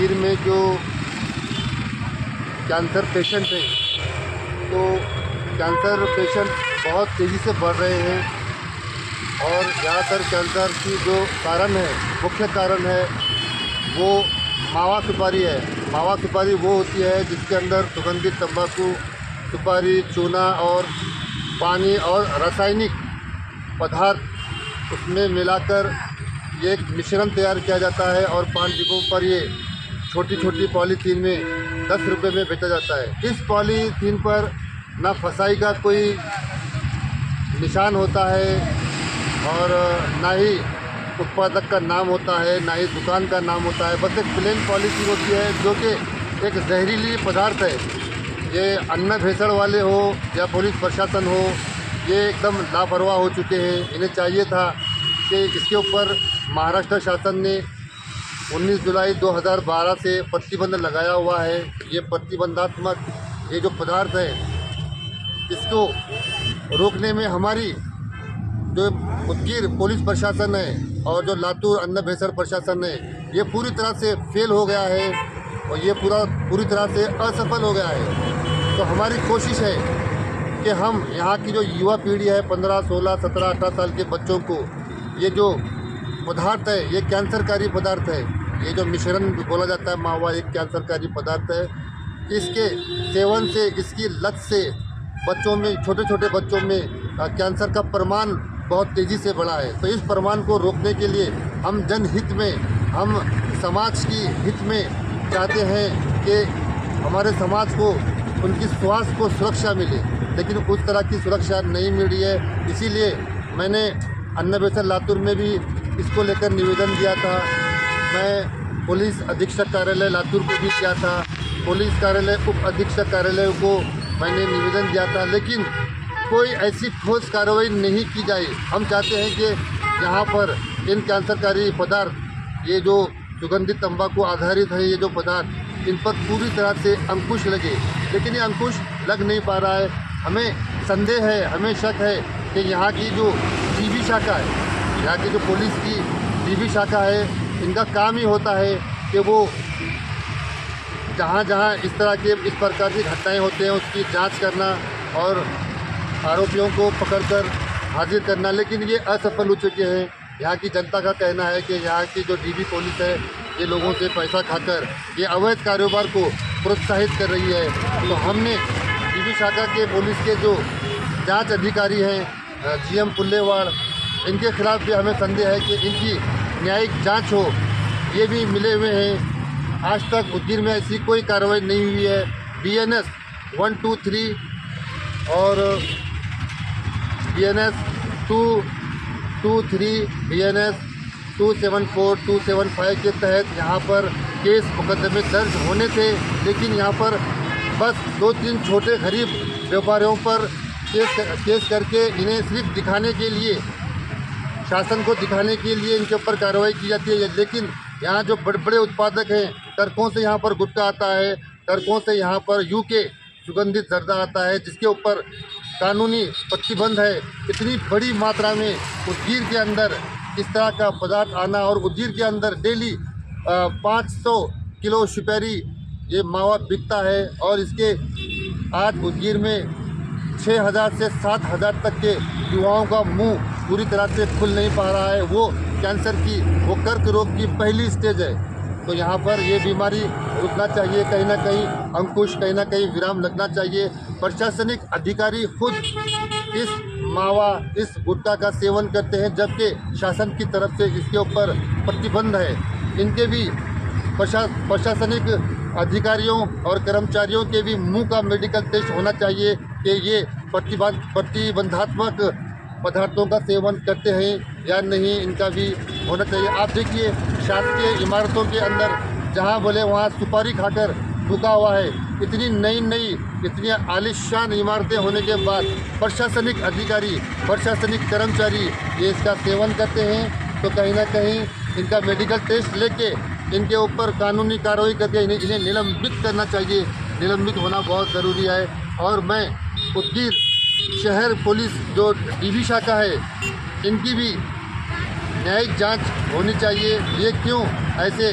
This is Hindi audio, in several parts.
उदगीर में जो कैंसर पेशेंट हैं, तो कैंसर पेशेंट बहुत तेज़ी से बढ़ रहे हैं और ज़्यादातर कैंसर की जो कारण है, मुख्य कारण है वो मावा सुपारी है। मावा सुपारी वो होती है जिसके अंदर सुगंधित तंबाकू, सुपारी, चूना और पानी और रासायनिक पदार्थ उसमें मिलाकर ये एक मिश्रण तैयार किया जाता है और पान डिब्बों पर ये छोटी छोटी पॉलीथीन में 10 रुपये में बेचा जाता है। इस पॉलीथीन पर ना फसाई का कोई निशान होता है और ना ही उत्पादक का नाम होता है, ना ही दुकान का नाम होता है। बस एक प्लेन पॉलीथीन होती है जो कि एक जहरीली पदार्थ है। ये अन्न भेसड़ वाले हो या पुलिस प्रशासन हो, ये एकदम लापरवाह हो चुके हैं। इन्हें चाहिए था कि इसके ऊपर महाराष्ट्र शासन ने 19 जुलाई 2012 से प्रतिबंध लगाया हुआ है। ये प्रतिबंधात्मक ये जो पदार्थ है, इसको रोकने में हमारी जो उदगीर पुलिस प्रशासन है और जो लातूर अन्न भेसड़ प्रशासन है, ये पूरी तरह से फेल हो गया है और ये पूरी तरह से असफल हो गया है। तो हमारी कोशिश है कि हम यहाँ की जो युवा पीढ़ी है, 15, 16, 17, 18 साल के बच्चों को ये जो पदार्थ है, ये कैंसरकारी पदार्थ है। ये जो मिश्रण बोला जाता है मावा, एक कैंसरकारी पदार्थ है। इसके सेवन से, इसकी लत से बच्चों में, छोटे छोटे बच्चों में कैंसर का प्रमाण बहुत तेज़ी से बढ़ा है। तो इस प्रमाण को रोकने के लिए हम जनहित में, हम समाज की हित में चाहते हैं कि हमारे समाज को, उनकी स्वास्थ्य को सुरक्षा मिले, लेकिन उस तरह की सुरक्षा नहीं मिल रही है। इसीलिए मैंने अन्न भेसड़ लातूर में भी इसको लेकर निवेदन दिया था। मैं पुलिस अधीक्षक कार्यालय लातूर को भी किया था, पुलिस कार्यालय उप अधीक्षक कार्यालय को मैंने निवेदन दिया था, लेकिन कोई ऐसी ठोस कार्रवाई नहीं की जाए। हम चाहते हैं कि यहाँ पर इन कैंसरकारी पदार्थ, ये जो सुगंधित तंबाकू आधारित है ये जो पदार्थ, इन पर पूरी तरह से अंकुश लगे, लेकिन ये अंकुश लग नहीं पा रहा है। हमें संदेह है, हमें शक है कि यहाँ की जो डीबी शाखा है, यहाँ की जो पुलिस की डीबी शाखा है, इनका काम ही होता है कि वो जहाँ जहाँ इस तरह के, इस प्रकार की घटनाएं होते हैं उसकी जांच करना और आरोपियों को पकड़कर हाजिर करना, लेकिन ये असफल हो चुके हैं। यहाँ की जनता का कहना है कि यहाँ की जो डीबी पुलिस है, ये लोगों से पैसा खाकर ये अवैध कारोबार को प्रोत्साहित कर रही है। तो हमने डीबी शाखा के पुलिस के जो जांच अधिकारी हैं, जीएम पुल्लेवाड़, इनके खिलाफ भी हमें संदेह है कि इनकी न्यायिक जांच हो। ये भी मिले हुए हैं। आज तक उदगीर में ऐसी कोई कार्रवाई नहीं हुई है। BNS 123 और BNS 223, BNS 274, 275 के तहत यहाँ पर केस मुकदमे दर्ज होने थे, लेकिन यहाँ पर बस 2-3 छोटे गरीब व्यापारियों पर केस करके इन्हें सिर्फ दिखाने के लिए, शासन को दिखाने के लिए इनके ऊपर कार्रवाई की जाती है। लेकिन यहाँ जो बड़े बड़े उत्पादक हैं, टर्कों से यहाँ पर गुटखा आता है, टर्कों से यहाँ पर UK सुगंधित जर्दा आता है, जिसके ऊपर कानूनी प्रतिबंध है। इतनी बड़ी मात्रा में उदगीर के अंदर इस तरह का पदार्थ आना और उदगीर के अंदर डेली 500 किलो सुपारी ये मावा बिकता है और इसके आज उदगीर में 6,000 से 7,000 तक के युवाओं का मुंह पूरी तरह से खुल नहीं पा रहा है। वो कैंसर की, वो कर्क रोग की पहली स्टेज है। तो यहाँ पर ये बीमारी रुकना चाहिए, कहीं ना कहीं अंकुश, कहीं ना कहीं विराम लगना चाहिए। प्रशासनिक अधिकारी खुद इस मावा, इस गुटखा का सेवन करते हैं, जबकि शासन की तरफ से इसके ऊपर प्रतिबंध है। इनके भी प्रशासनिक अधिकारियों और कर्मचारियों के भी मुंह का मेडिकल टेस्ट होना चाहिए कि ये प्रतिबंधात्मक पदार्थों का सेवन करते हैं या नहीं, इनका भी होना चाहिए। आप देखिए शासकीय इमारतों के अंदर जहां बोले वहां सुपारी खाकर रुका हुआ है। इतनी नई इतनी आलिशान इमारतें होने के बाद प्रशासनिक अधिकारी, प्रशासनिक कर्मचारी ये इसका सेवन करते हैं। तो कहीं ना कहीं इनका मेडिकल टेस्ट लेके इनके ऊपर कानूनी कार्रवाई करके इन्हें निलंबित करना चाहिए। निलंबित होना बहुत ज़रूरी है। और मैं उदगीर शहर पुलिस जो डीबी शाखा है, इनकी भी न्यायिक जांच होनी चाहिए। ये क्यों ऐसे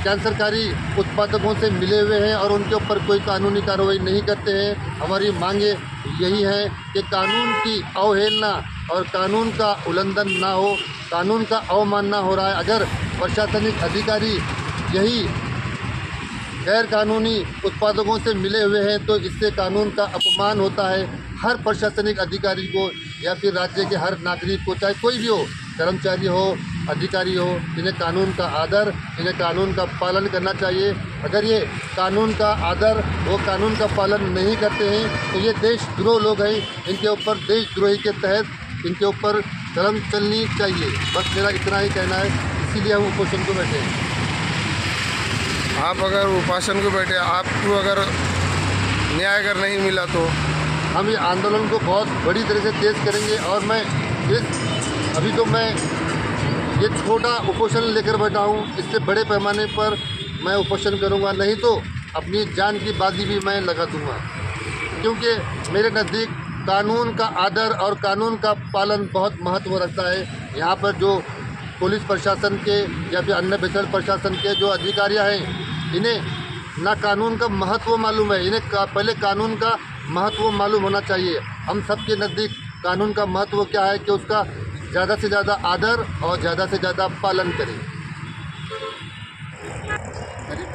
कैंसरकारी उत्पादकों से मिले हुए हैं और उनके ऊपर कोई कानूनी कार्रवाई नहीं करते हैं। हमारी मांगे यही है कि कानून की अवहेलना और कानून का उल्लंघन ना हो, कानून का अवमानना हो रहा है। अगर प्रशासनिक अधिकारी यही गैर कानूनी उत्पादकों से मिले हुए हैं तो इससे कानून का अपमान होता है। हर प्रशासनिक अधिकारी को या फिर राज्य के हर नागरिक को, चाहे कोई भी हो, कर्मचारी हो, अधिकारी हो, इन्हें कानून का आदर, इन्हें कानून का पालन करना चाहिए। अगर ये कानून का आदर, वो कानून का पालन नहीं करते हैं तो ये देशद्रोह लोग हैं। इनके ऊपर देशद्रोही के तहत इनके ऊपर कलम चलनी चाहिए। बस मेरा इतना ही कहना है, इसीलिए हम उपोषण को बैठे हैं। आप अगर उपोषण को बैठे, आपको अगर न्याय अगर नहीं मिला तो हम ये आंदोलन को बहुत बड़ी तरह से तेज़ करेंगे। और मैं अभी तो मैं ये छोटा उपोषण लेकर बैठा हूँ, इससे बड़े पैमाने पर मैं उपोषण करूँगा, नहीं तो अपनी जान की बाजी भी मैं लगा दूँगा। क्योंकि मेरे नज़दीक कानून का आदर और कानून का पालन बहुत महत्व रखता है। यहाँ पर जो पुलिस प्रशासन के या फिर अन्य बेहतर प्रशासन के जो अधिकारी हैं, इन्हें ना कानून का महत्व मालूम है। इन्हें पहले कानून का महत्व मालूम होना चाहिए। हम सबके नज़दीक कानून का महत्व क्या है कि उसका ज़्यादा से ज़्यादा आदर और ज़्यादा से ज़्यादा पालन करें। गरीब